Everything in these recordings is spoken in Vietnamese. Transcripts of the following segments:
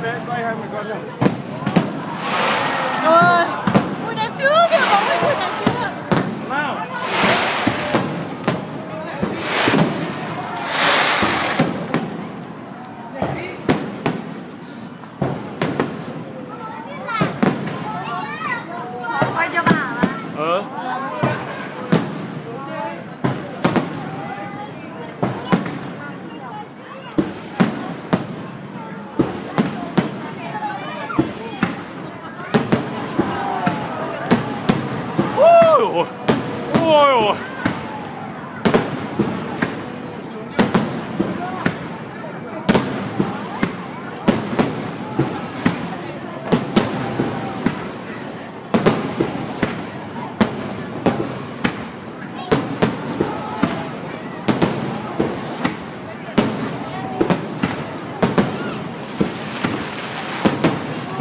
Bé quay hai mẹ con nào. Ôi, ui đẹp chưa kìa, bóng ơi, ui đẹp chưa. Nào. Quay cho bà mà. Ôi ôi.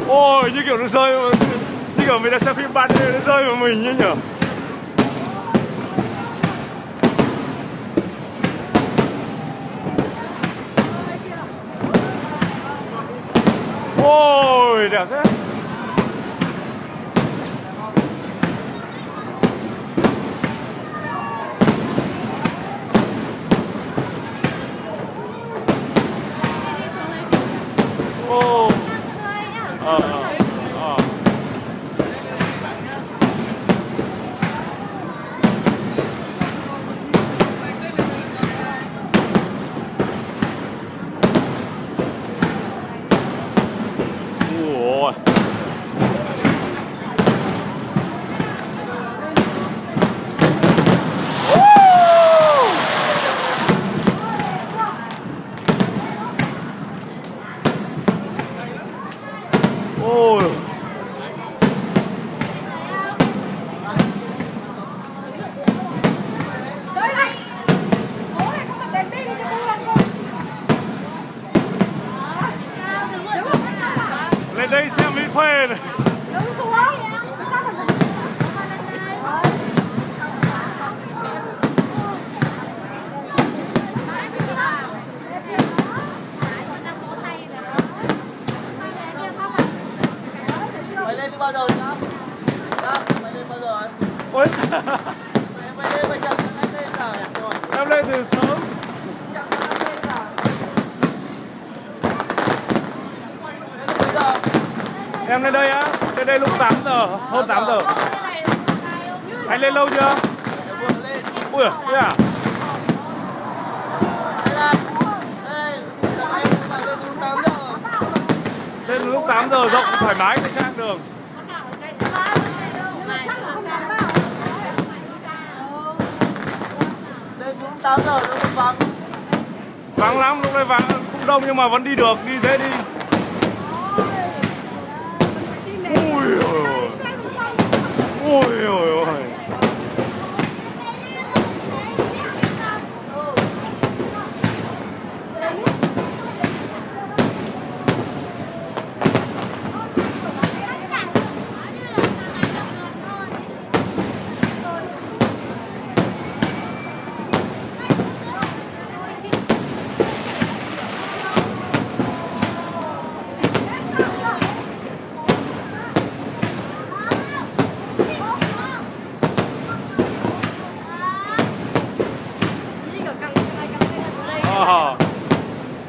Ôi, như kiểu nó rơi, như kiểu mình đã xem phim 3D nó rơi vào mình như nhở. Ôi, đẹp thế. Ô. Ôi. Ôi. Đây này. Ôi, không cần đèn pin cho cô làm không? Lên đây xem mỹ phê này. Đứng xuống. Mày lên từ bao giờ Nam? Nam, mày lên bao giờ ấy? Ôi. Mày lên, mày chẳng em lên cả. Em lên từ sớm. Chẳng em lên cả. Lên từ bây giờ. Em lên đây á, lên đây lúc 8 giờ, hơn 8 giờ. Anh lên lâu chưa? Em vừa lên. Ui, thế à? Đây này. Đây, em mày lên từ lúc 8 giờ. Lên lúc 8 giờ rộng thoải mái trên các đường. Lên từ lúc 8 giờ nó cũng vắng. Vắng lắm, lúc này vắng cũng đông nhưng mà vẫn đi được, đi dễ đi. Ui ôi. Ui ôi ôi.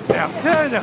Đẹp thế nhỉ.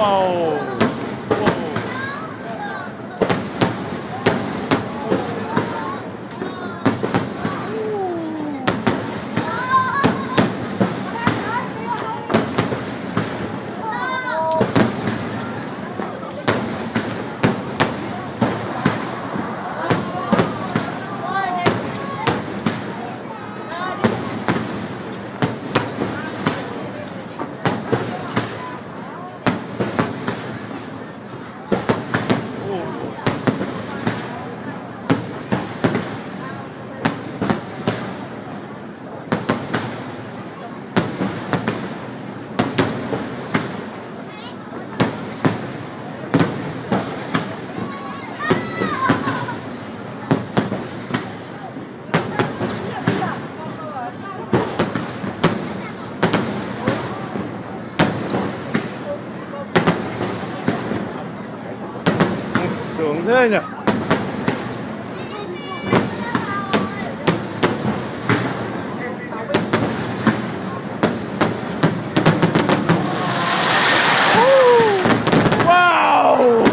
Wow. Sướng thế nhỉ. Wow.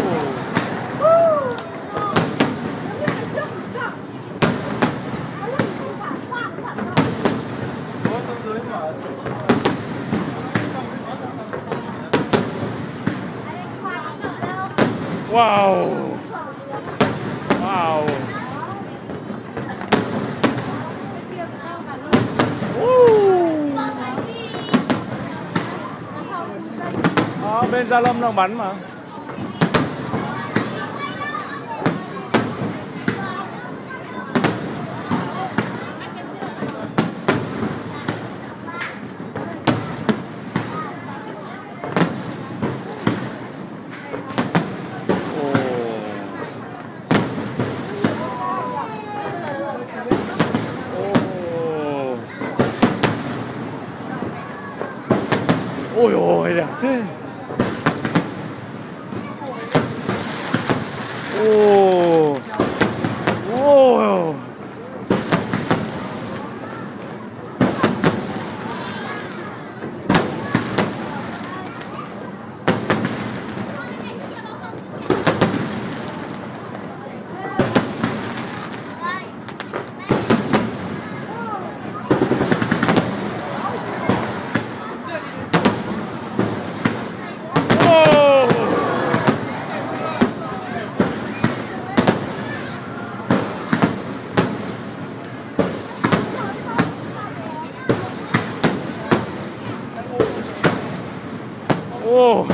Wow. Wow. Đó, bên Gia Lâm đang bắn mà. Ôi ôi đẹp thế. Ồ. Ồ. Ồ.